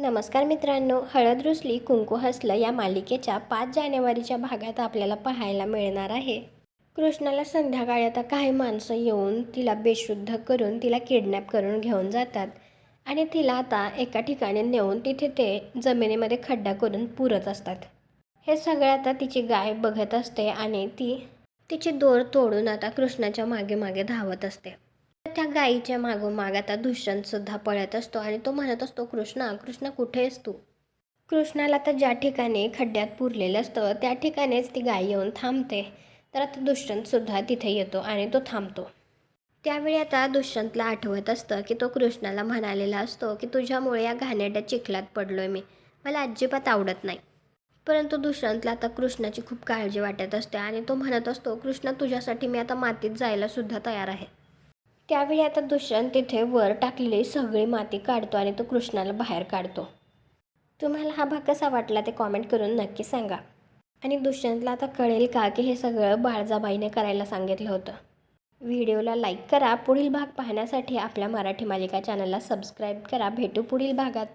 नमस्कार मित्रांनो, हळद रुसली कुंकू हसलं या मालिकेच्या 5 जानेवारीच्या भागात आपल्याला पाहायला मिळणार आहे. कृष्णाला संध्याकाळी आता काही माणसं येऊन तिला बेशुद्ध करून तिला किडनॅप करून घेऊन जातात आणि तिला आता एका ठिकाणी नेऊन तिथे ते जमिनीमध्ये खड्डा करून पुरत असतात. हे सगळं आता तिची गाय बघत असते आणि ती तिची दोर तोडून आता कृष्णाच्या मागे मागे धावत असते. त्या गायीच्या मागोमाग आता दुष्यंत सुद्धा पळत असतो आणि तो म्हणत असतो, कृष्णा कृष्णा कुठे आहेस तू? कृष्णाला तर ज्या ठिकाणी खड्ड्यात पुरलेलं असतं त्या ठिकाणीच ती गाय येऊन थांबते. तर आता दुष्यंत सुद्धा तिथे येतो आणि तो थांबतो. त्यावेळी आता दुष्यंतला आठवत असतं की तो कृष्णाला म्हणालेला असतो की तुझ्यामुळे या घाणेरड्या चिखलात पडलोय मी, मला अजिबात आवडत नाही. परंतु दुष्यंतला आता कृष्णाची खूप काळजी वाटत असते आणि तो म्हणत असतो, कृष्णा तुझ्यासाठी मी आता मातीत जायला सुद्धा तयार आहे. त्यावेळी आता दुष्यंत तिथे वर टाकलेली सगळी माती काढतो आणि तो कृष्णाला बाहेर काढतो. तुम्हाला हा भाग कसा वाटला ते कॉमेंट करून नक्की सांगा. आणि दुष्यंतला आता कळेल का की हे सगळं बाळजाबाईने करायला सांगितलं होतं. व्हिडिओला लाईक करा. पुढील भाग पाहण्यासाठी आपल्या मराठी मालिका चॅनलला सबस्क्राईब करा. भेटू पुढील भागात.